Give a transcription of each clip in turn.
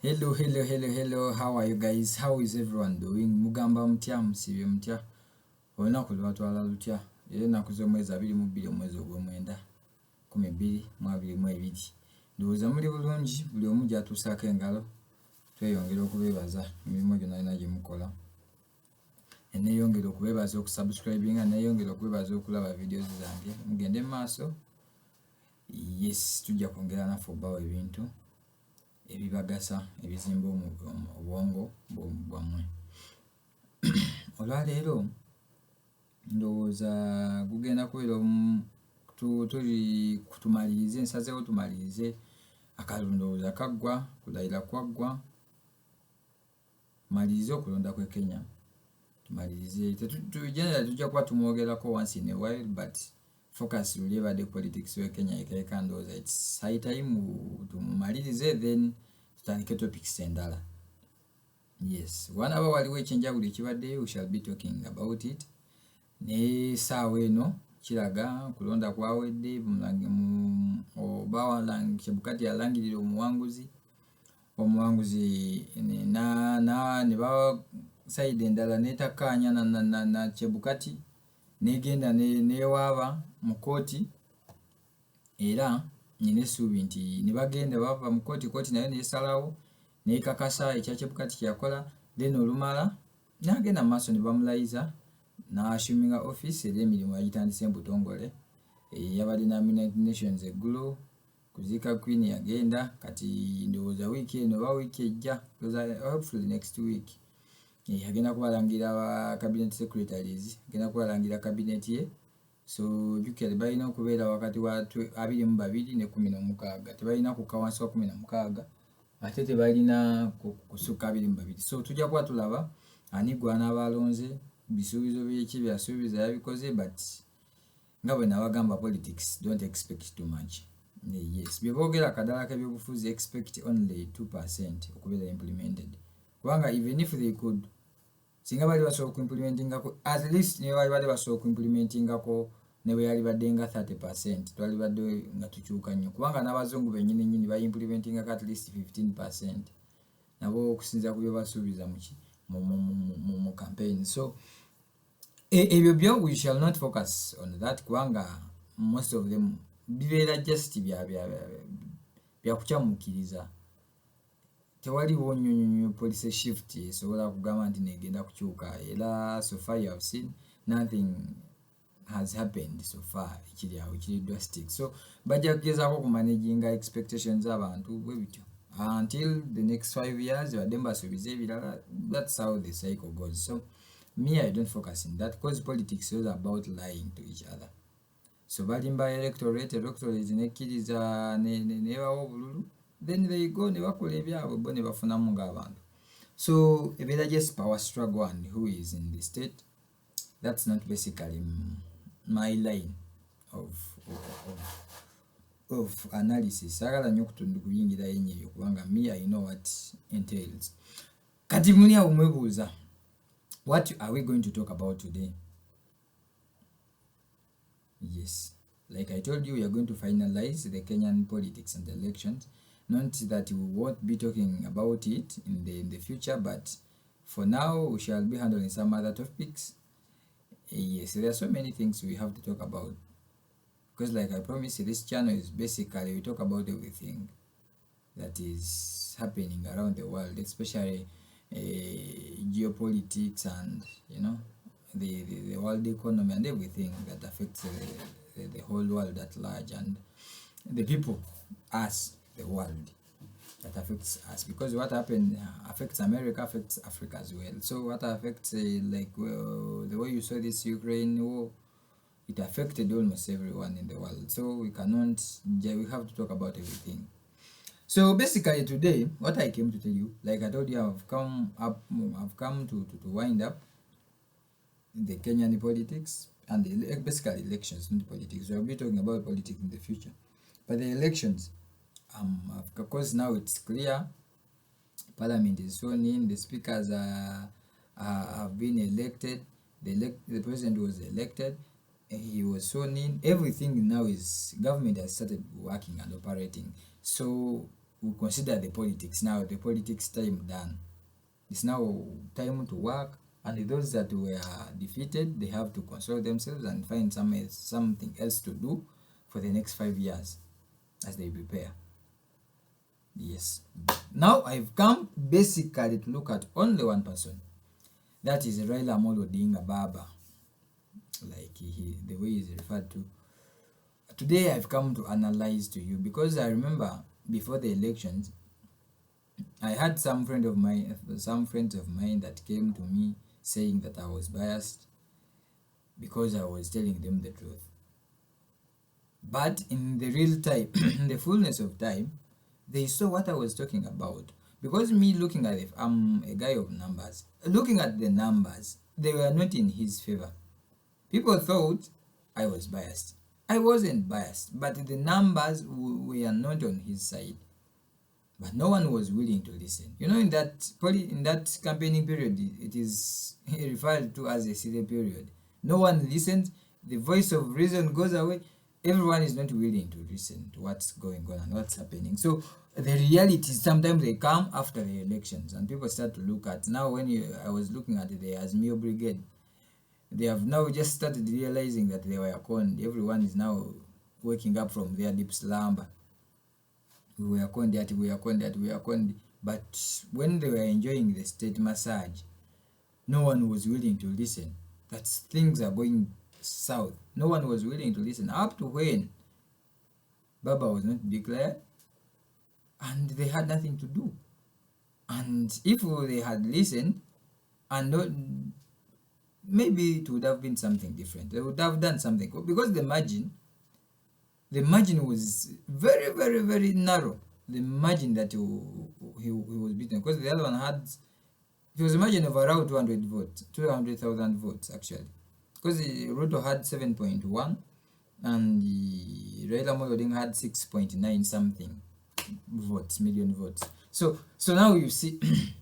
Hello. How are you guys? How is everyone doing? Mugamba mutya, musibe mutya. Olunaku lwatwala lutya. Era ennaku z'omwezi 22 omwezi ogw'omwenda 2022. Ndowooza muli bulungi, buli omu gy'atuusaako engalo. Tweyongera okubeebaza emirimu gyonna alina gye mukola. Neeyongera okubeebaza okusubscribinga, neeyongera okubeebaza okulaba videos zange. Mugende mu maaso. Yes, tujja kwongera naffe obbawo ebintu ebibagasa ebizimba obwongo bwammwe. Olwaleero ndowooza gugenda kubeera tuli kutumalirize, nsazeewo tumalirize akalulu. Ndowooza kaggwa, kulayira kwaggwa, tumalirize okulonda kw'e Kenya, tumalirize. Tujja kuba tumwogerako once in a while, but focus really about the politics w'e Kenya ekaeka. Ndowooza it's high time tumalirize, then tutandike topics endala. Yes, wanaaba waliwo ekyenjawulo ekibaddeyo, we shall be talking about it. Ne saawa eno kiraga kulonda kwawedde, Chebukati yalangirira omuwanguzi ne ba side endala netakkaanya na Chebukati, negenda newaaba mu kooti, era nina essuubi nti ne bagenda bava mu kooti nayo nesalawo nekakasa ekya Chebukati kyeyakola, then olumala n'agenda mu maaso ne bamulayiza n'assuminga office, era emirimu yagitandise butongole. Yabadde na United Nations eggulo kuziika Queen, yagenda. Kati ndowooza wiiki eno oba wiiki ejja, hopefully next week, agenda kubalangira ba cabinet secretaries, agenda kubalangira cabinet ye. So jukira balina okubeera wakati wa 22 ne 16, tebalina kukka wansi wa 16, ate tebalina kusukka 22. So tujja kuba tulaba ani gw'anaaba alonze, bisuubizo byeki byasuubiza yabikoze, but nga bwe nabagamba, politics don't expect too much. Yes, byeboogera akadala k'ebyobufuzi expect only 2% okubeera implemented, kubanga even if they could, singa bali basobola okuimplementingako, at least ne bali badde basobola okuimplementingako ne bwe yali badde nga 30%, twali badde nga tukyuka nnyo, kubanga n'abazungu bennyini bayimplementingako at least 15% nabo okusinza ku bye basuubiza mu campaign. So ebyo byo we shall not focus on that, kubanga most of them bibeera just bya kukyamukiriza. Tewaliwo nnyo policy shift esobola kugamba nti negenda kukyuka, era so far you have seen nothing has happened so far ekiri awo ekiri drastic. So bajja kugezaako kumanaginga expectations z'abantu bwe bityo until the next 5 years badde mbasuubiza ebirala. That's how the cycle goes. So me, I don't focus in that, because politics is about lying to each other. So balimba electorate nekkiriza nebawo obululu, then they go ne bakola ebyabwe bo ne bafunamu ng'abantu. So ebeera just power struggle, and who is in the state. That's not basically my line of analysis. Sagala nnyo kuyingira yenye ebyo, kubanga me, I know what entails. Kati muli awo mwebuuza, what are we going to talk about today? Yes, like I told you, we are going to finalize the Kenyan politics and the elections. Not that we won't be talking about it in the future, but for now we shall be handling some other topics. Yes, there are so many things we have to talk about, because like I promised, this channel is basically we talk about everything that is happening around the world, especially geopolitics and the world economy and everything that affects the whole world at large, and the people, us, the world, that affects us, because what happened affects America, affects Africa as well. So what affects the way you saw this Ukraine war, it affected almost everyone in the world. So we have to talk about everything. So basically today, what I came to tell you, like I told you, I've come to wind up the Kenyan politics and basically elections, not politics. We'll be talking about politics in the future, but the elections, of course, now it's clear. Parliament is sworn in. The speakers have been elected. The president was elected. He was sworn in. Everything now is government has started working and operating. So we consider the politics now. The politics time done. It's now time to work, and those that were defeated, they have to console themselves and find something else to do for the next 5 years as they prepare. Yes. Now I've come basically to look at only one person. That is Raila Amolo Odinga Baba, like the way he's referred to. Today I've come to analyze to you, because I remember before the elections, I had some friends of mine that came to me saying that I was biased because I was telling them the truth. But in the real time, in the fullness of time, they saw what I was talking about. Because me looking at it, I'm a guy of numbers. Looking at the numbers, they were not in his favor. People thought I was biased. I wasn't biased, but the numbers were not on his side. But no one was willing to listen. You know, in that campaigning period, it is referred to as a silly period. No one listens. The voice of reason goes away. Everyone is not willing to listen to what's going on and what's happening. So the reality is sometimes they come after the elections, and people start to look at, now when I was looking at the Azmio Brigade, they have now just started realizing that they were conned. Everyone is now waking up from their deep slumber. We were conned that, we were conned that, we were conned. But when they were enjoying the state massage, no one was willing to listen. That things are going south. No one was willing to listen. Up to when Baba was not declared, and they had nothing to do. And if they had listened, and not, maybe it would have been something different. They would have done something, because the margin was very, very, very narrow. The margin that he was beaten, because the other one it was a margin of around 200,000 votes actually, because Ruto had 7.1 and Raila Amolo Odinga had 6.9 something million votes. So now you see, it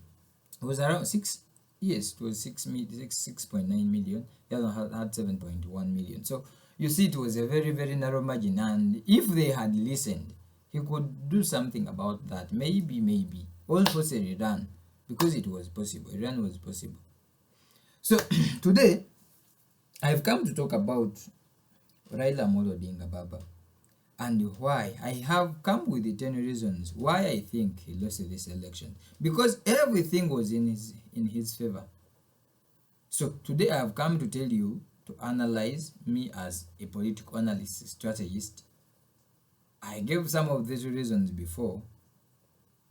was around 6. Yes, it was 6.9 million. The other one had 7.1 million. So you see, it was a very, very narrow margin. And if they had listened, he could do something about that. Maybe. Also say rerun, because it was possible. Rerun was possible. So today, I've come to talk about Raila Amolo Odinga Baba, and why. I have come with the 10 reasons why I think he lost this election, because everything was in his favor. So today I have come to tell you, to analyze me as a political analyst strategist. I gave some of these reasons before,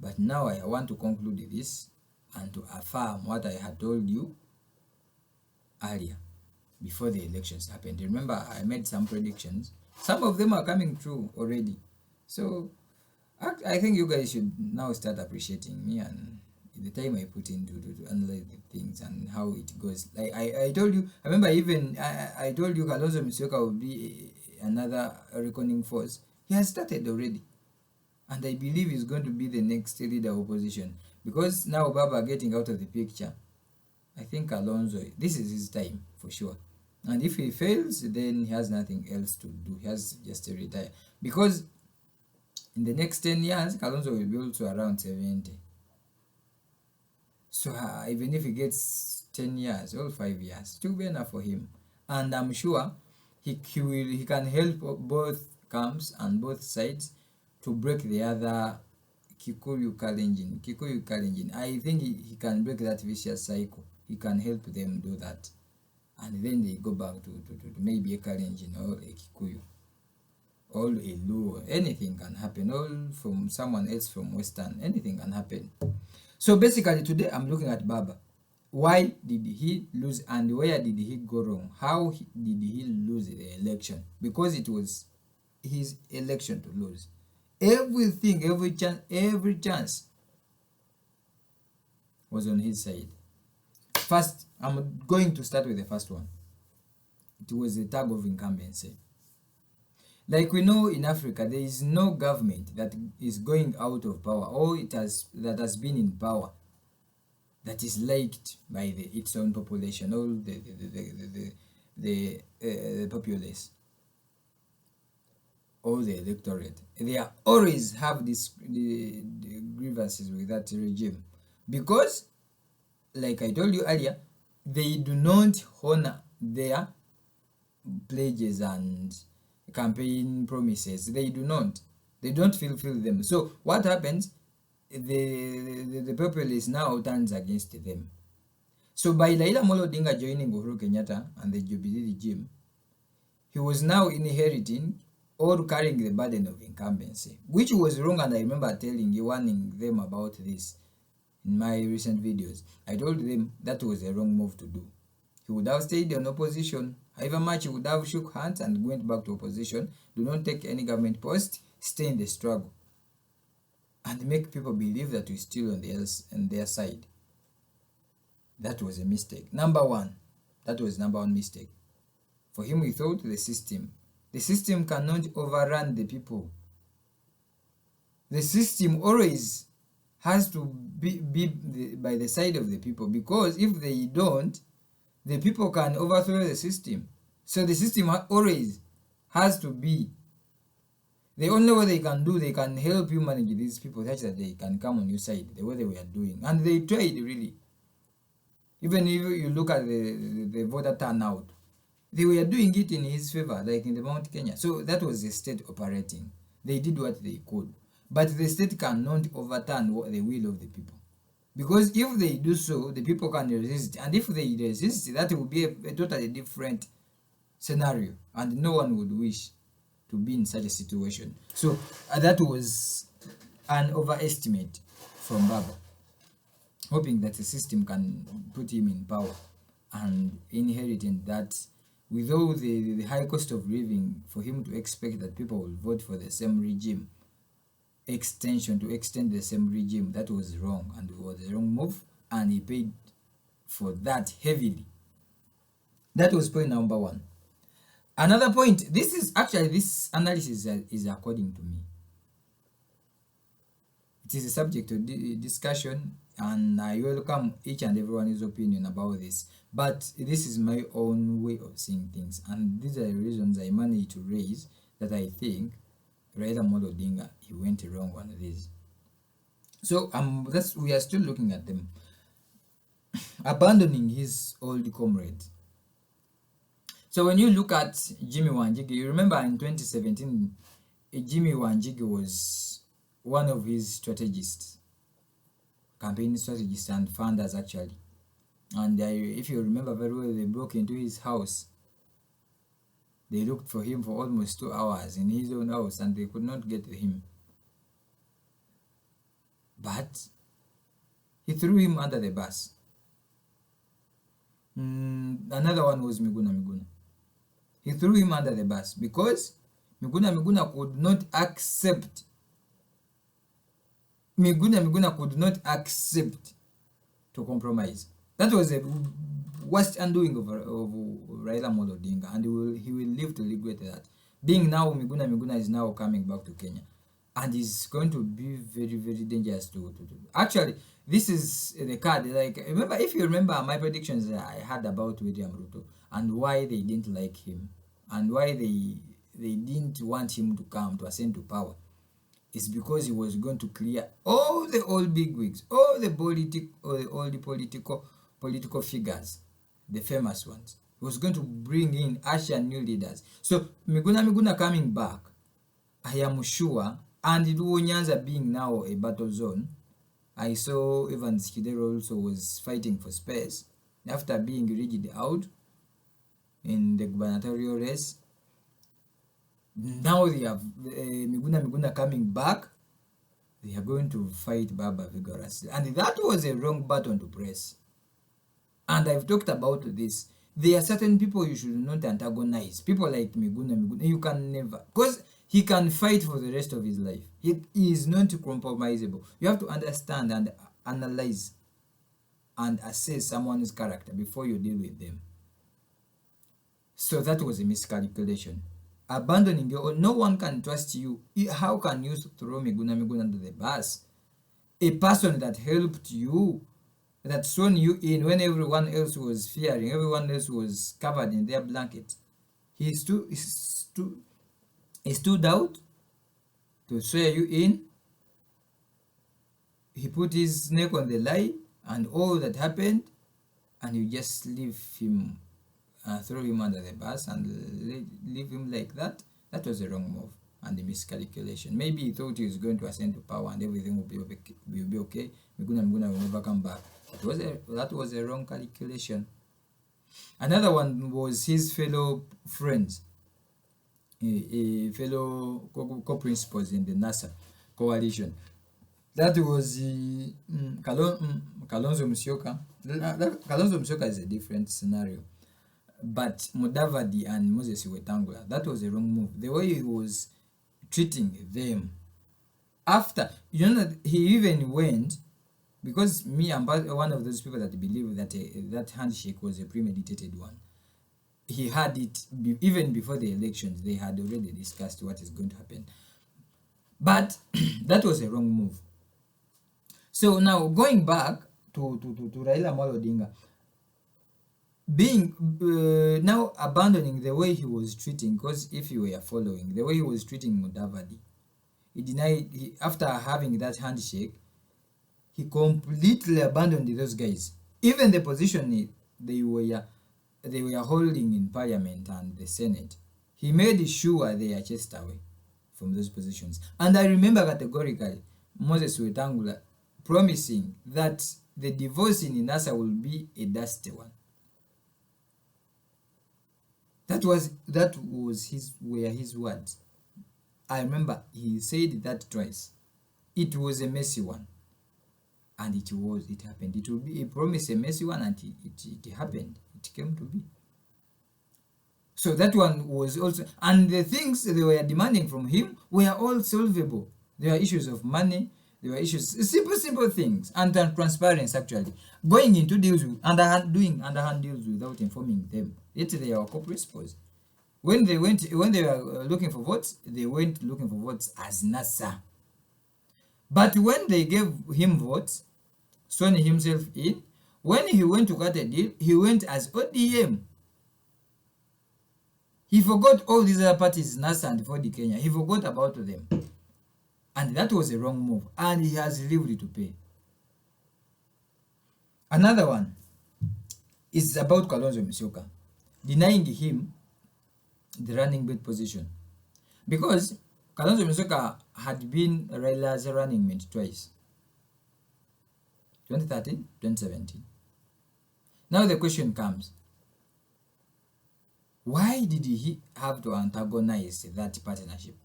but now I want to conclude this and to affirm what I had told you earlier before the elections happened. Remember, I made some predictions. Some of them are coming true already. So I think you guys should now start appreciating me and the time I put into to analyze the things and how it goes. Like I told you, I remember even I told you Kalonzo Musyoka will be another reckoning force. He has started already, and I believe he's going to be the next leader of opposition, because now Baba getting out of the picture. I think Kalonzo, this is his time for sure. And if he fails, then he has nothing else to do. He has just to retire, because in the next 10 years, Kalonzo will be also around 70. So even if he gets 10 years or 5 years, it will be enough for him. And I'm sure he can help both camps and both sides to break the other Kikuyu Kalenjin. I think he can break that vicious cycle. He can help them do that. And then they go back to maybe a Kalenjin or a Kikuyu. Or a Luo. Anything can happen. All from someone else from Western. Anything can happen. So basically today I'm looking at Baba. Why did he lose, and where did he go wrong? How did he lose the election? Because it was his election to lose. Everything, every chance was on his side. First, I'm going to start with the first one. It was the tag of incumbency. Like we know in Africa, there is no government that is going out of power, or that has been in power, that is liked by its own population, or the populace. or the electorate. They are always have the grievances with that regime, because, like I told you earlier, they do not honor their pledges and campaign promises. They don't fulfill them. So what happens? The populace now turns against them. So by Raila Amolo Odinga joining Uhuru Kenyatta and the Jubilee regime, he was now inheriting or carrying the burden of incumbency, which was wrong, and I remember warning them about this in my recent videos. I told them that was a wrong move to do. He would have stayed in opposition, however much he would have shook hands and went back to opposition. Do not take any government post, stay in the struggle, and make people believe that we're still on their side. That was a mistake. That was number one mistake. For him, he thought the system cannot overrun the people. The system always has to be by the side of the people, because if they don't, the people can overthrow the system. So the system always has to be. The only way they can do, they can help you manage these people such that they can come on your side the way they were doing. And they tried, really. Even if you look at the voter turnout, they were doing it in his favor, like in the Mount Kenya. So that was the state operating. They did what they could. But the state cannot overturn the will of the people. Because if they do so, the people can resist. And if they resist, that will be a totally different scenario. And no one would wish to be in such a situation. So that was an overestimate from Baba, hoping that the system can put him in power, and inheriting that with all the high cost of living, for him to expect that people will vote for the same regime, to extend the same regime, that was wrong, and it was a wrong move, and he paid for that heavily. That was point number one. Another point, this analysis is according to me. It is a subject of discussion, and I welcome each and everyone's opinion about this. But this is my own way of seeing things, and these are the reasons I managed to raise that I think Raila Amolo Odinga, he went wrong on this. So we are still looking at them. Abandoning his old comrade. So when you look at Jimmy Wanjigi, you remember in 2017, Jimmy Wanjigi was one of his strategists, campaign strategists and funders actually. And if you remember very well, they broke into his house. They looked for him for almost 2 hours in his own house, and they could not get him. But he threw him under the bus. Another one was Miguna. He threw him under the bus because Miguna could not accept. Miguna could not accept to compromise. That was the worst undoing of Raila Amolo Odinga, and he will live to regret that. Being now Miguna is now coming back to Kenya, and is going to be very, very dangerous to do. Actually, this is the card. Like, if you remember my predictions I had about William Ruto and why they didn't like him, and why they didn't want him to come to ascend to power, is because he was going to clear all the old bigwigs, all the political figures, the famous ones. He was going to bring in usher new leaders. So Miguna coming back, I am sure, and Nyanza being now a battle zone. I saw Evans Kidero also was fighting for space after being rigged out in the gubernatorial race. Now they have Miguna coming back. They are going to fight Baba vigorously, and that was a wrong button to press. And I've talked about this. There are certain people you should not antagonize. People like Miguna, you can never, because he can fight for the rest of his life. He is not compromisable. You have to understand and analyze and assess someone's character before you deal with them. So that was a miscalculation. Abandoning your own, no one can trust you. How can you throw Miguna under the bus? A person that helped you, that thrown you in when everyone else was fearing, everyone else was covered in their blankets. He He stood out to swear you in. He put his neck on the line and all that happened, and you just leave him, throw him under the bus and leave him like that. That was a wrong move and a miscalculation. Maybe he thought he was going to ascend to power and everything will be okay. Miguna will never come back. That was a wrong calculation. Another one was his fellow friends, fellow co-principals in the NASA coalition. That was Kalonzo Musyoka. Kalonzo Musyoka is a different scenario. But Mudavadi and Moses Wetangula, that was a wrong move. The way he was treating them. After, you know, that he even went, because me, I'm one of those people that believe that that handshake was a premeditated one. He had it, even before the elections, they had already discussed what is going to happen. But that was a wrong move. So now, going back to Raila Amolo Odinga, being now abandoning the way he was treating, because if you were following the way he was treating Mudavadi, he denied, after having that handshake, he completely abandoned those guys. Even the position they were holding in Parliament and the Senate, he made sure they are chased away from those positions. And I remember categorically Moses Wetangula promising that the divorce in NASA will be a dusty one. That was were his words. I remember he said that twice. It was a messy one, and it happened. It will be, he promised a messy one, and it happened. It came to be. So that one was also, and the things they were demanding from him were all solvable. There were issues of money. There were issues, simple things, and transparency actually. Going into deals with doing underhand deals without informing them. Yet they are co-principals. When they were looking for votes, they went looking for votes as NASA. But when they gave him votes, sworn himself in, when he went to cut a deal, he went as ODM. He forgot all these other parties, NASA and Ford Kenya. He forgot about them. And that was a wrong move. And he has lived to pay. Another one is about Kalonzo Musyoka, denying him the running mate position. Because Kalonzo Musyoka had been Raila's running mate twice. 2013, 2017. Now the question comes, why did he have to antagonize that partnership?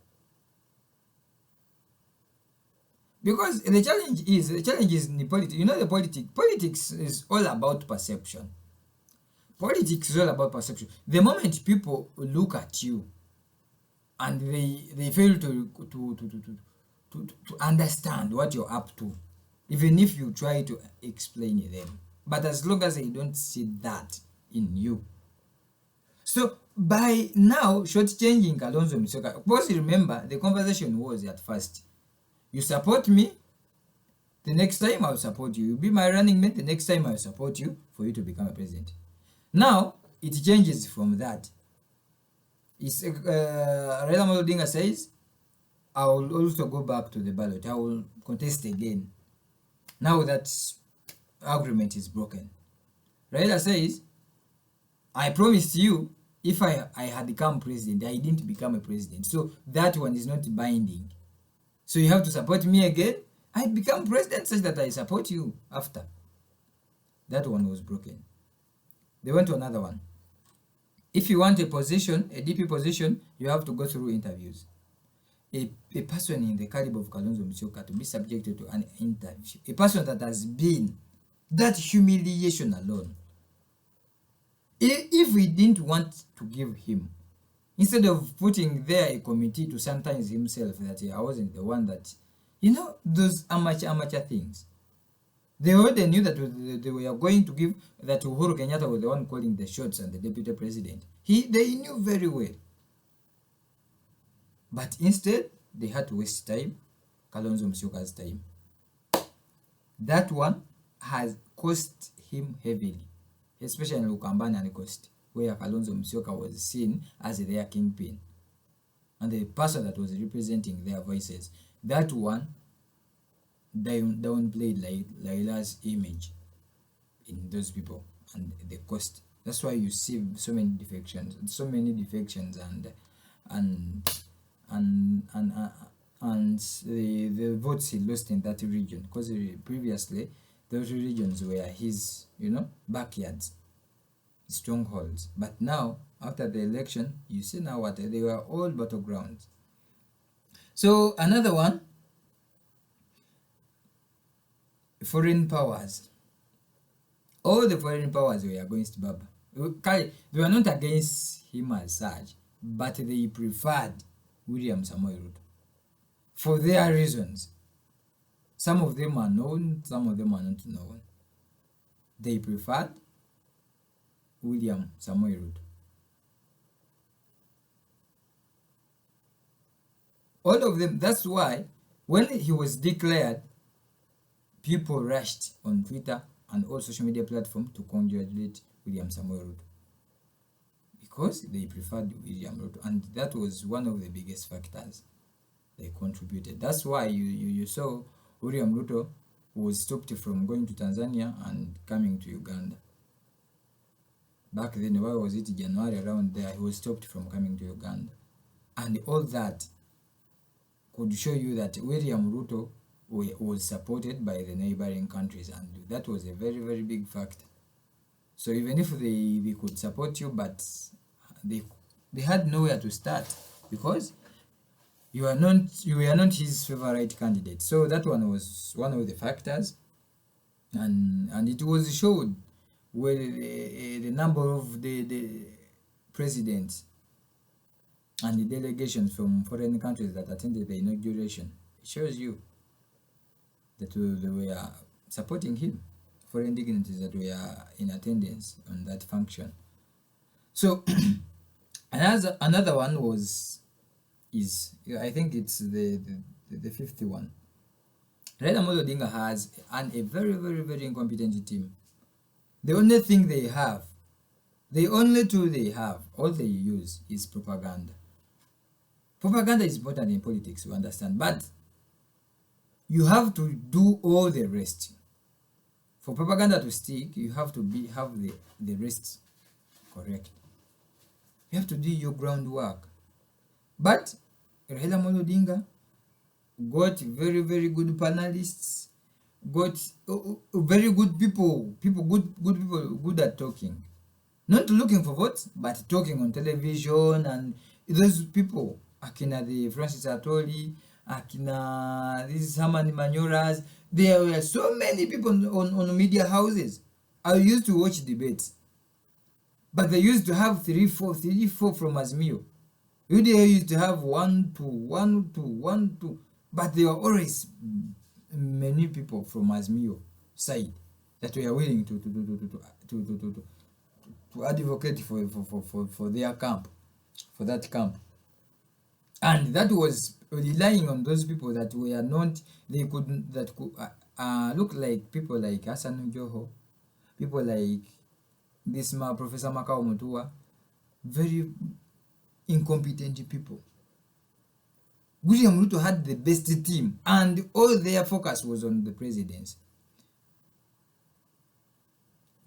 Because the challenge is in the politics. You know, the politics is all about perception. Politics is all about perception. The moment people look at you and they fail to understand what you're up to, even if you try to explain them, but as long as they don't see that in you. So by now shortchanging Kalonzo Musyoka, because remember the conversation was at first, you support me, the next time I'll support you. You be my running mate, the next time I'll support you for you to become a president. Now, it changes from that. Raila Amolo Odinga says, I will also go back to the ballot. I will contest again. Now that agreement is broken. Raila says, I promised you, if I had become president, I didn't become a president. So that one is not binding. So you have to support me again. I become president such that I support you after. That one was broken. They went to another one. If you want a position, a DP position, you have to go through interviews. A person in the caliber of Kalonzo Musyoka to be subjected to an interview, a person that has been that humiliation alone. If we didn't want to give him, instead of putting there a committee to sanitize himself that I wasn't the one that, you know, those amateur things. They already knew that they were going to give, that Uhuru Kenyatta was the one calling the shots and the deputy president. They knew very well. But instead, they had to waste time, Kalonzo Musyoka's time. That one has cost him heavily, especially in Ukambani and Coast, where Kalonzo Musyoka was seen as their kingpin. and the person that was representing their voices, that one downplayed Raila's image in those people and the cost. That's why you see so many defections, and and and uh, and the votes he lost in that region, because previously those regions were his, backyards, strongholds. But now, after the election, you see now what they were all battlegrounds. So another one, foreign powers. All the foreign powers were against Baba. They were not against him as such, but they preferred William Samoei Ruto for their reasons. Some of them are known, some of them are not known. They preferred William Samoei Ruto. All of them. That's why when he was declared, people rushed on Twitter and all social media platforms to congratulate William Samoei Ruto, because they preferred William Ruto, and that was one of the biggest factors they contributed. That's why you saw William Ruto was stopped from going to Tanzania and coming to Uganda. Back then, why was it, January around there, he was stopped from coming to Uganda. And all that could show you that William Ruto was supported by the neighboring countries, and that was a very, very big factor. So even if they could support you, but they had nowhere to start, because you were not his favorite candidate. So that one was one of the factors, and it was showed where the number of the presidents and the delegations from foreign countries that attended the inauguration. It shows you that they were supporting him, foreign dignitaries that were in attendance on that function. So another one is I think it's the fifth one. Raila Amolo Odinga has a very, very, very incompetent team. The only thing they have, the only tool they have, all they use is propaganda. Propaganda is important in politics, you understand, but you have to do all the rest. For propaganda to stick, you have to have the rest correct. You have to do your groundwork. But Raila Amolo Odinga got very, very good panelists, got very good people, good at talking. Not looking for votes, but talking on television, and those people, akina the Francis Atoli, akina these Hamani Manyoras, there were so many people on media houses. I used to watch debates, but they used to have three, four from Azimio. UDA used to have 1, 2, but there were always many people from Azimio side that were willing to advocate for their camp, for that camp. And that was relying on those people that were not, that could look like people like Hassan Joho, people like this Professor Makao Mutua, very incompetent people. William Ruto had the best team, and all their focus was on the presidency.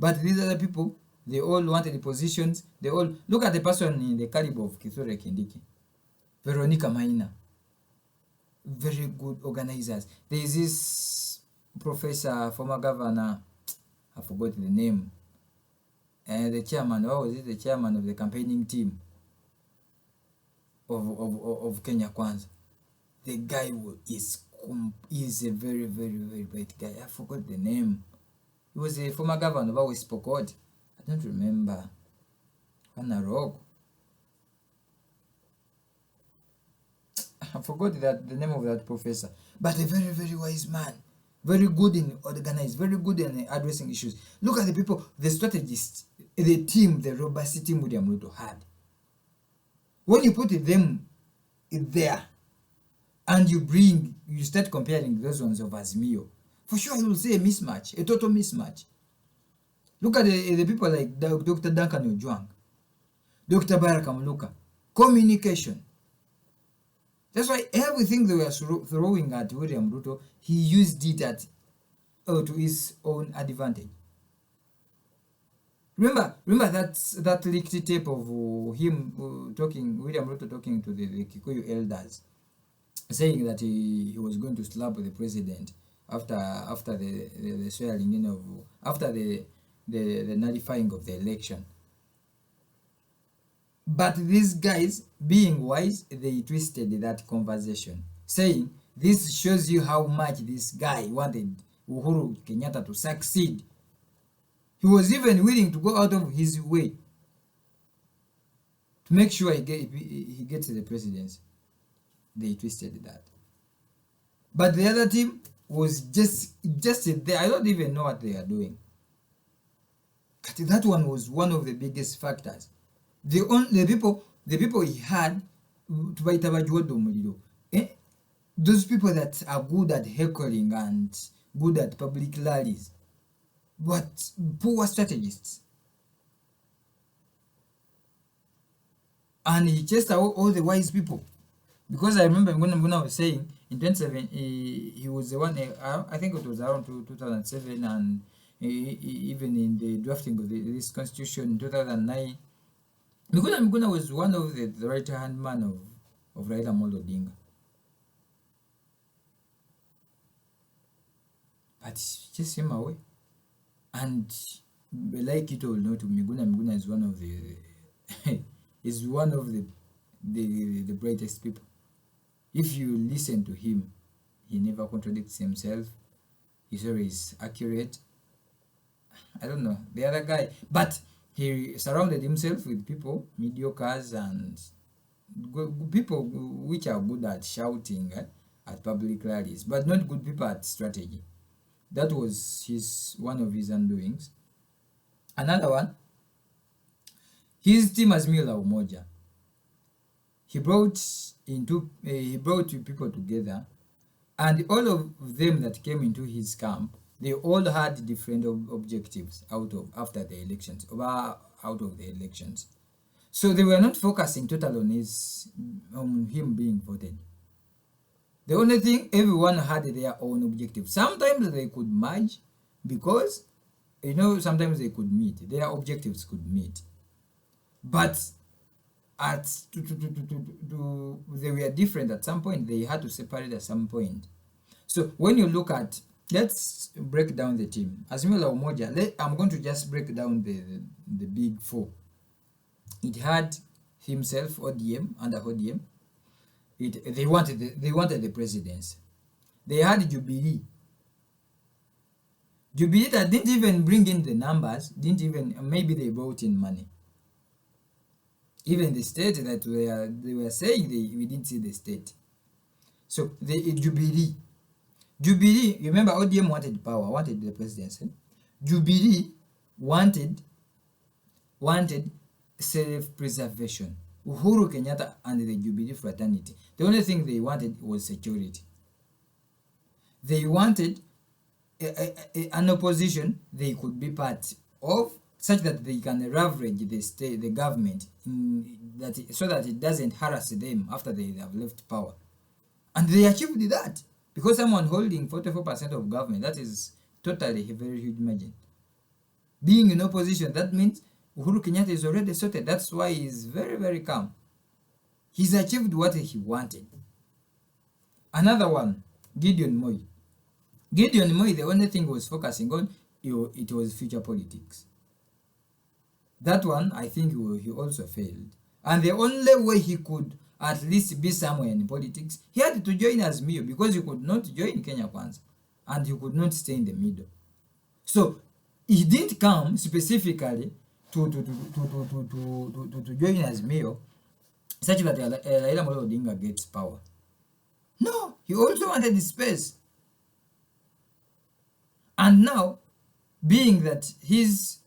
But these other people, they all wanted the positions. They all look at the person in the caliber of Kithure Kindiki, Veronica Maina, very good organizers. There is this professor, former governor, I forgot the name, and the chairman. What was it? The chairman of the campaigning team of Kenya Kwanza. The guy is a very, very, very bright guy. I forgot the name. He was a former governor of West Pokot. I don't remember. Anarog. I forgot the name of that professor. But a very, very wise man. Very good in organizing, very good in addressing issues. Look at the people, the strategists, the team, the robust team William Ruto had. When you put them there, and you start comparing those ones of Azimio, for sure you will see a mismatch, a total mismatch. Look at the people like Dr. Duncan Ojwang, Dr. Baraka Muluka. Communication. That's why everything they were throwing at William Ruto, he used it to his own advantage. Remember that leaked tape of him William Ruto talking to the Kikuyu elders, saying that he was going to slap the president after the swearing in of after the nullifying of the election. But these guys, being wise, they twisted that conversation, saying this shows you how much this guy wanted Uhuru Kenyatta to succeed. He was even willing to go out of his way to make sure he gets the presidency. They twisted that. But the other team was just there. I don't even know what they are doing. But that one was one of the biggest factors. The people he had to buy muliro. Those people that are good at heckling and good at public rallies, but poor strategists. And he chased all the wise people. Because I remember when I was saying in 2007, he was the one, I think it was around 2007, and even in the drafting of this constitution in 2009, Miguna was one of the right-hand man of Raila Amolo Odinga. But just him away. And like it or not, Miguna is one of the brightest people. If you listen to him, he never contradicts himself. He's always accurate. I don't know the other guy, but he surrounded himself with people, mediocres and people which are good at shouting at public rallies, but not good people at strategy. That was one of his undoings. Another one, his team Azimio la Umoja. He brought two people together, and all of them that came into his camp, they all had different objectives out of the elections. So they were not focusing total on him being voted. The only thing, everyone had their own objective. Sometimes they could merge because, sometimes they could meet. Their objectives could meet. But they were different at some point. They had to separate at some point. So when you look at, let's break down the team. Azimio la Umoja, I'm going to just break down the big four. It had himself, ODM, under ODM. They wanted the presidency. They had Jubilee that didn't even bring in the numbers, maybe they brought in money. Even the state that they were saying we didn't see the state. So the Jubilee, remember ODM wanted power, wanted the presidency. Jubilee wanted self-preservation. Uhuru Kenyatta and the Jubilee fraternity, the only thing they wanted was security. They wanted an opposition they could be part of, such that they can leverage the government so that it doesn't harass them after they have left power. And they achieved that, because someone holding 44% of government, that is totally a very huge margin. Being in opposition, that means Uhuru Kenyatta is already sorted. That's why he's very, very calm. He's achieved what he wanted. Another one, Gideon Moi. Gideon Moi, the only thing he was focusing on, it was future politics. That one, I think he also failed. And the only way he could at least be somewhere in politics, he had to join Azimio, because he could not join Kenya Kwanza, and he could not stay in the middle. So he didn't come specifically to join Azimio such that Raila Amolo Odinga gets power. No, he also wanted space. And now, being that his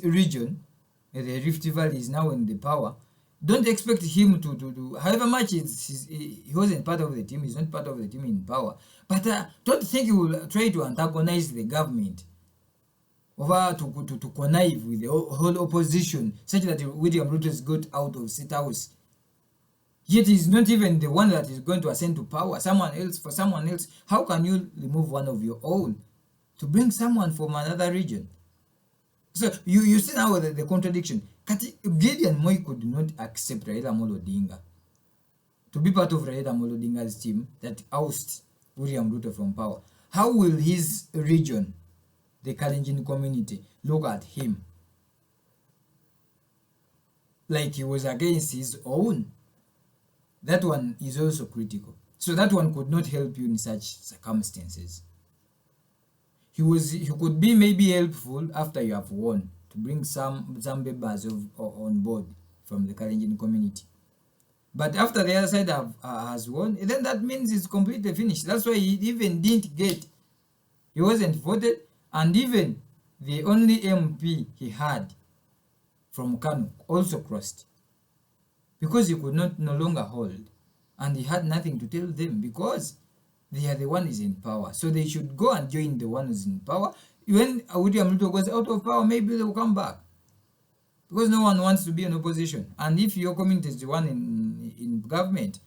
region, the Rift Valley, is now in the power, don't expect him to however much he wasn't part of the team, he's not part of the team in power. But don't think he will try to antagonize the government, or to connive with the whole opposition, such that William Ruto got out of State House. Yet he's not even the one that is going to ascend to power. Someone else, for someone else. How can you remove one of your own to bring someone from another region? So you see now the contradiction. Gideon Moi could not accept Raila Amolo Odinga to be part of Raila Amolo Odinga's team that oust William Ruto from power. How will his region, the Kalenjin community, look at him like he was against his own? That one is also critical. So that one could not help you in such circumstances. He could be maybe helpful after you have won, to bring some members on board from the Kalenjin community. But after the other side has won, then that means it's completely finished. That's why he even didn't get, he wasn't voted, and even the only MP he had from Kano also crossed, because he could no longer hold, and he had nothing to tell them, because they are the ones in power. So they should go and join the ones in power. When William Ruto goes out of power, maybe they will come back, because no one wants to be in opposition. And if your community is the one in government,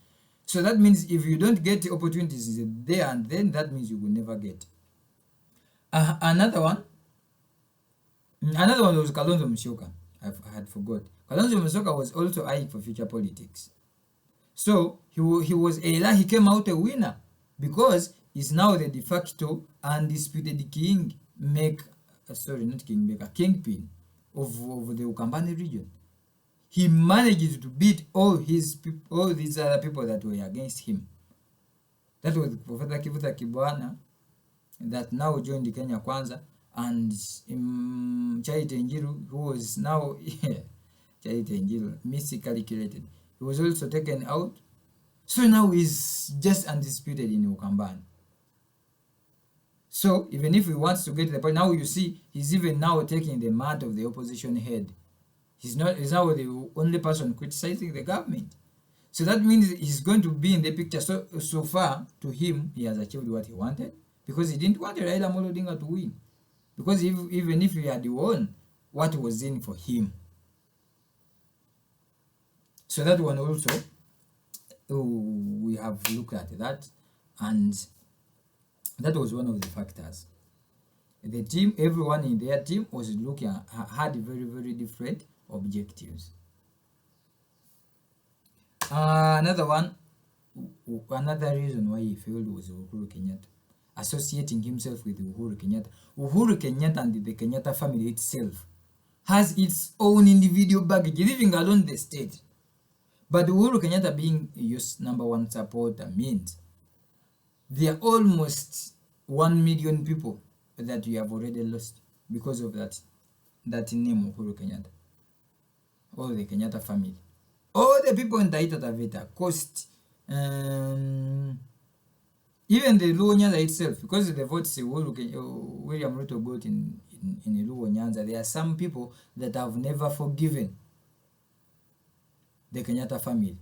so that means if you don't get the opportunities there and then, that means you will never get. Another one was Kalonzo Musyoka. I had forgot. Kalonzo Musyoka was also eyeing for future politics. So he came out a winner, because he's now the de facto undisputed kingpin of the Ukambani region. He managed to beat all these other people that were against him. That was Professor Kivuta Kibwana, that now joined Kenya Kwanza, and Charity Njiru, who was now Charity Njiru miscalculated. He was also taken out. So now he's just undisputed in Ukambani. So even if he wants to get to the point, now you see he's even now taking the mat of the opposition head. He's now the only person criticizing the government. So that means he's going to be in the picture. So far, to him, he has achieved what he wanted, because he didn't want Raila Amolo Odinga to win. Because even if he had won, what was in for him? So that one also, we have looked at that, and that was one of the factors. The team, everyone in their team was had very, very different objectives. Another reason why he failed was Uhuru Kenyatta, associating himself with Uhuru Kenyatta. Uhuru Kenyatta and the Kenyatta family itself has its own individual baggage, leaving alone the state. But Uhuru Kenyatta being your number one supporter means there are almost 1 million people that we have already lost because of that name Uhuru Kenyatta. All the Kenyatta family. All the people in Taita Taveta, Coast, even the Luo Nyanza itself, because of the votes William Ruto got in Luo Nyanza, there are some people that have never forgiven the Kenyatta family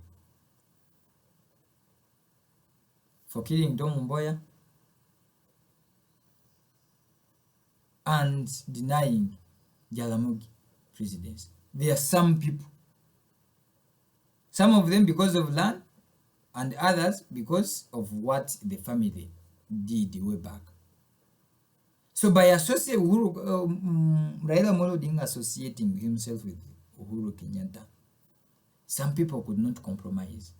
for killing Tom Mboya and denying Jaramogi presidency. There are some people, some of them because of land, and others because of what the family did way back. So by associating Raila Amolo Odinga associating himself with Uhuru Kenyatta, some people could not compromise.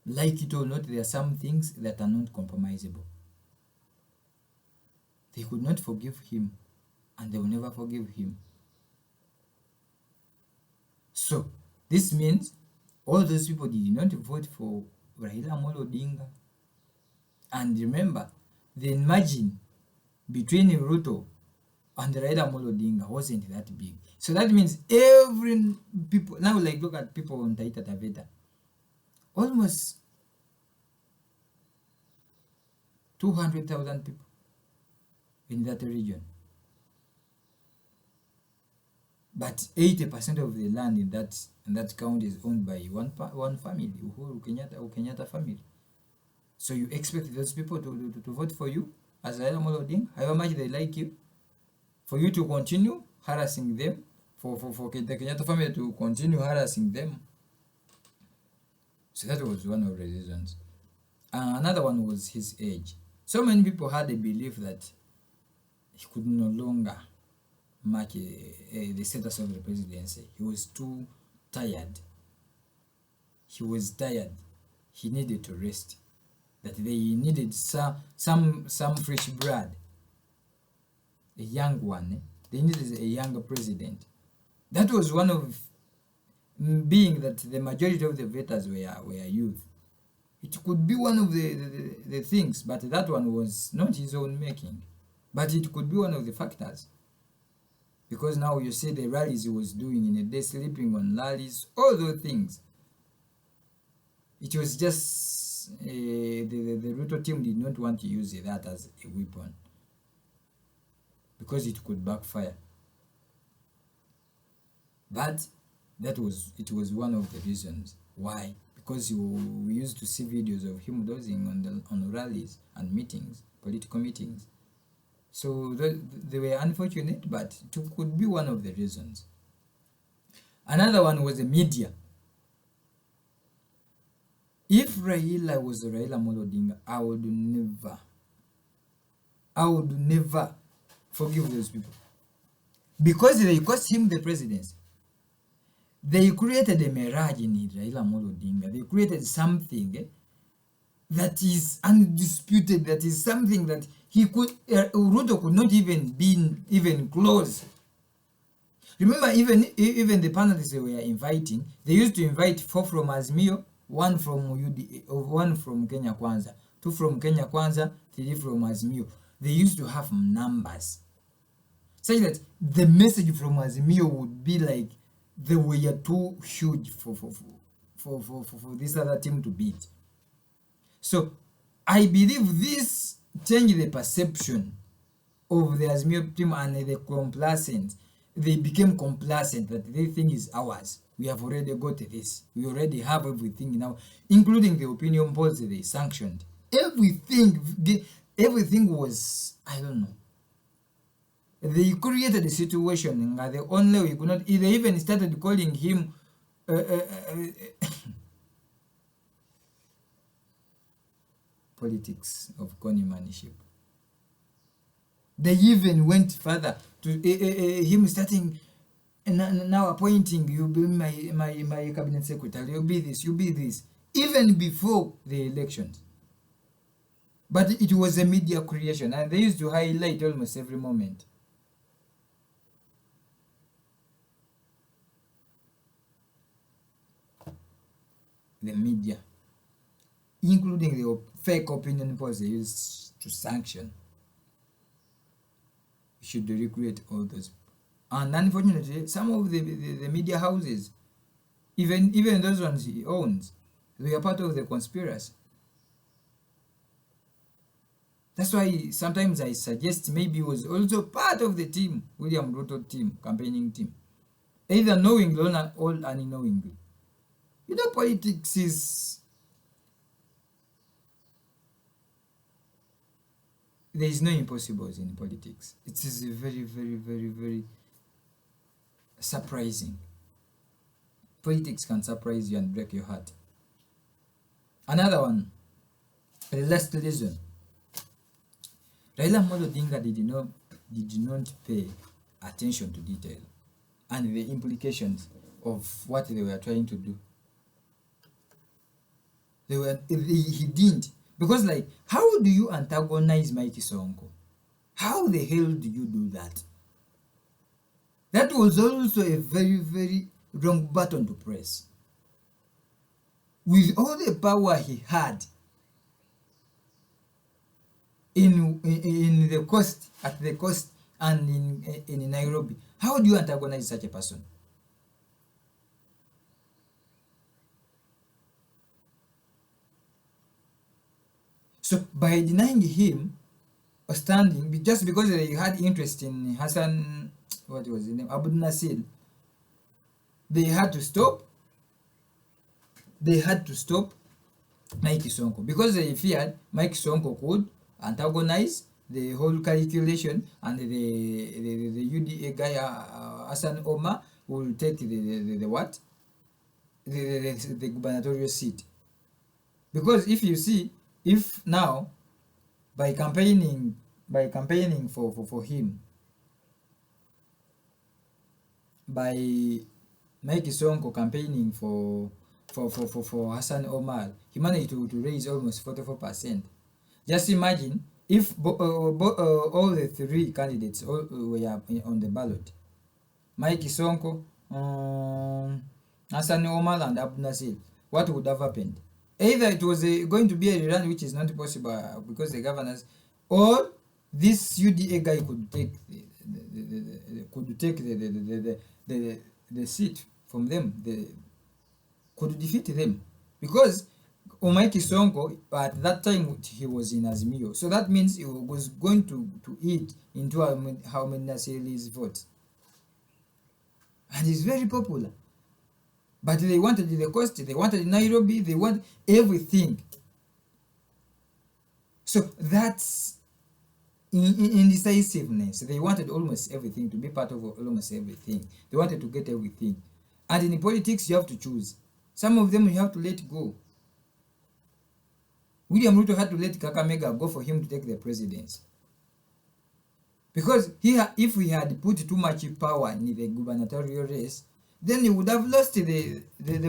Like it or not, there are some things that are not compromisable. They could not forgive him, and they will never forgive him. So this means all those people did not vote for Raila Amolo Odinga. And remember, the margin between Ruto and Raila Amolo Odinga wasn't that big. So that means every people, now like look at people on Taita Taveta, almost 200,000 people in that region. But 80% of the land in that county is owned by one family, Uhuru Kenyatta or Kenyatta family. So you expect those people to vote for you as Raila Amolo Odinga, however much they like you, for you to continue harassing them, for the Kenyatta family to continue harassing them. So that was one of the reasons. Another one was his age. So many people had a belief that he could no longer mark the status of the presidency. He was too tired. He was tired. He needed to rest. That they needed some fresh blood, a young one. They needed a younger president. That was one of, being that the majority of the voters were youth. It could be one of the things, but that one was not his own making. But it could be one of the factors. Because now you see the rallies he was doing in a day, sleeping on rallies, all those things. It was just the Ruto team did not want to use that as a weapon because it could backfire. But it was one of the reasons why. Because we used to see videos of him dozing on rallies and meetings, political meetings. So they were unfortunate, but it could be one of the reasons. Another one was the media. If Raila was Raila Amolo Odinga, I would never forgive those people. Because they cost him the presidency. They created a mirage in Raila Amolo Odinga. They created something that is undisputed, that is something that Ruto could not even be even close. Remember, even the panelists they were inviting, they used to invite 4 from Azimio, 1 from UDA, 1 from Kenya Kwanza, 2 from Kenya Kwanza, 3 from Azimio. They used to have numbers, such that the message from Azimio would be like they were too huge for this other team to beat. So I believe this changed the perception of the Azimio team, and the complacent. They became complacent, that they think is ours. We have already got this. We already have everything now, including the opinion polls they sanctioned. Everything was, I don't know. They created a situation, and the only way you could not. They even started calling him politics of conmanship. They even went further to him starting now appointing, you be my cabinet secretary, you be this, you be this, even before the elections. But it was a media creation, and they used to highlight almost every moment. The media, including the fake opinion polls they used to sanction. Should recreate all those. And unfortunately, some of the media houses, even those ones he owns, they are part of the conspiracy. That's why sometimes I suggest maybe he was also part of the team, William Ruto team, campaigning team, either knowingly or unknowingly. You know, politics is, there is no impossibles in politics. It is very, very, very, very surprising. Politics can surprise you and break your heart. Another one, the last reason. Raila Amolo Odinga did not pay attention to detail and the implications of what they were trying to do. He didn't. Because, like, how do you antagonize Mike Sonko? How the hell do you do that? That was also a very, very wrong button to press. With all the power he had in the coast, at the coast, and in Nairobi, how do you antagonize such a person? So by denying him a standing, just because they had interest in Hassan, what was his name, Abu Nasir, they had to stop Mike Sonko, because they feared Mike Sonko could antagonize the whole calculation, and the UDA guy Hassan Omar will take the gubernatorial seat. Because if you see, if now by campaigning for him, by Mike Sonko campaigning for Hassan Omar, he managed to raise almost 44%. Just imagine if all the three candidates were on the ballot. Mike Sonko, Hassan Omar and Abdul Nasir, what would have happened? Either it was going to be a rerun, which is not possible because the governors, or this UDA guy could take the seat from them, could defeat them, because Mike Sonko at that time he was in Azimio, so that means he was going to eat into how many Nasir's votes, and he's very popular. But they wanted the coast, they wanted Nairobi, they want everything. So that's indecisiveness. They wanted almost everything, to be part of almost everything. They wanted to get everything. And in politics, you have to choose. Some of them you have to let go. William Ruto had to let Kakamega go for him to take the presidency. Because if we had put too much power in the gubernatorial race, then he would have lost the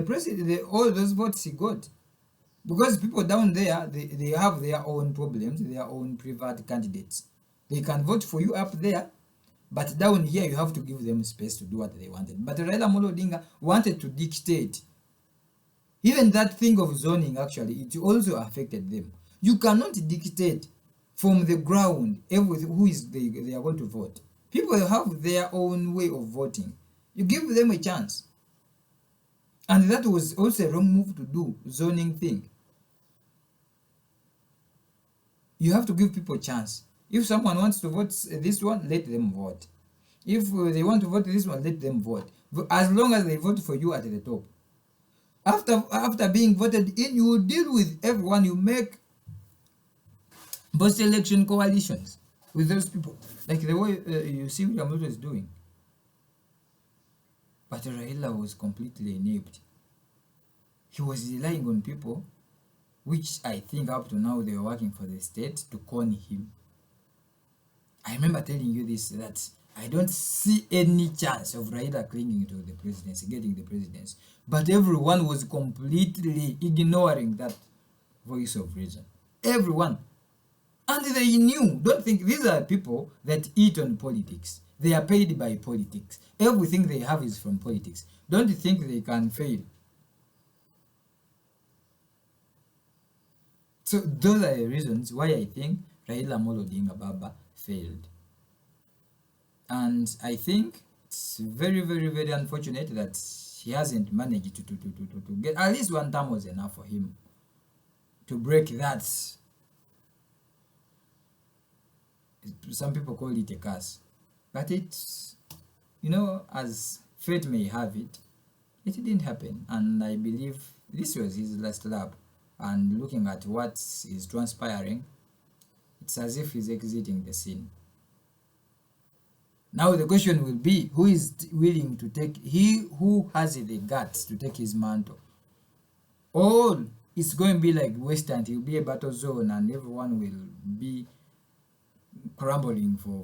president, all those votes he got. Because people down there, they have their own problems, their own private candidates. They can vote for you up there, but down here you have to give them space to do what they wanted. But Raila Amolo Odinga wanted to dictate. Even that thing of zoning, actually, it also affected them. You cannot dictate from the ground who is they are going to vote. People have their own way of voting. You give them a chance. And that was also a wrong move to do, zoning thing. You have to give people a chance. If someone wants to vote this one, let them vote. If they want to vote this one, let them vote. As long as they vote for you at the top. After being voted in, you will deal with everyone. You make post-election coalitions with those people. Like the way you see William Ruto is doing. But Raila was completely inept. He was relying on people, which I think up to now they were working for the state to con him. I remember telling you this, that I don't see any chance of Raila clinging to the presidency, getting the presidency. But everyone was completely ignoring that voice of reason. Everyone. And they knew. Don't think these are people that eat on politics. They are paid by politics. Everything they have is from politics. Don't think they can fail. So those are the reasons why I think Raila Amolo Odinga Baba failed. And I think it's very, very, very unfortunate that he hasn't managed to get, at least one term was enough for him to break that. Some people call it a curse. But it's, as fate may have it, it didn't happen. And I believe this was his last lap. And looking at what is transpiring, it's as if he's exiting the scene. Now the question will be, who is willing to take, he who has the guts to take his mantle? Or it's going to be like Western, it will be a battle zone and everyone will be crumbling for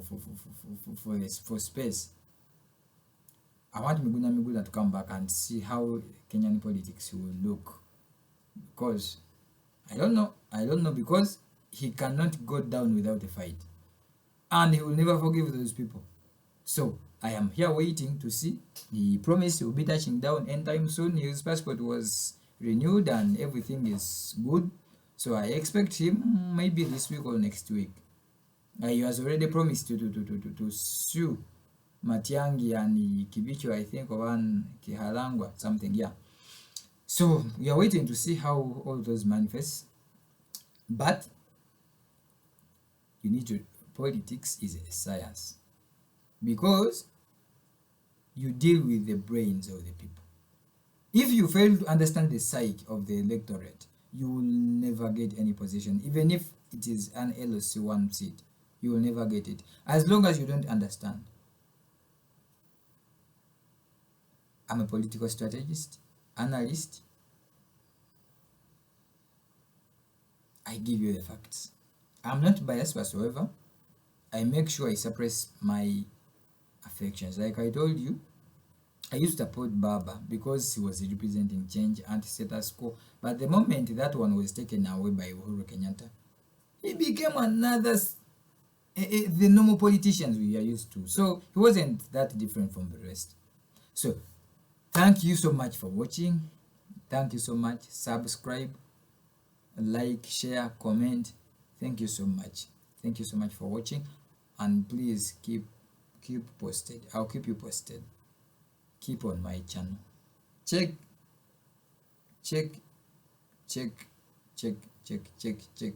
space. I want Miguna to come back and see how Kenyan politics will look. Because I don't know, because he cannot go down without a fight. And he will never forgive those people. So I am here waiting to see. He promised he will be touching down anytime soon. His passport was renewed and everything is good. So I expect him maybe this week or next week. He has already promised to sue Matiangi and Kibicho, I think, or one Kihalangwa, something, yeah. So we are waiting to see how all those manifest. But politics is a science. Because you deal with the brains of the people. If you fail to understand the psyche of the electorate, you will never get any position. Even if it is an LOC 1 seat, you will never get it. As long as you don't understand. I'm a political strategist, analyst. I give you the facts. I'm not biased whatsoever. I make sure I suppress my affections. Like I told you, I used to support Baba because he was representing change, anti-status quo. But the moment that one was taken away by Uhuru Kenyatta, he became another, the normal politicians we are used to. So he wasn't that different from the rest. So thank you so much for watching. Thank you so much. Subscribe, like, share, comment. Thank you so much. Thank you so much for watching, and please keep posted. I'll keep you posted. Keep on my channel. Check check check check check check check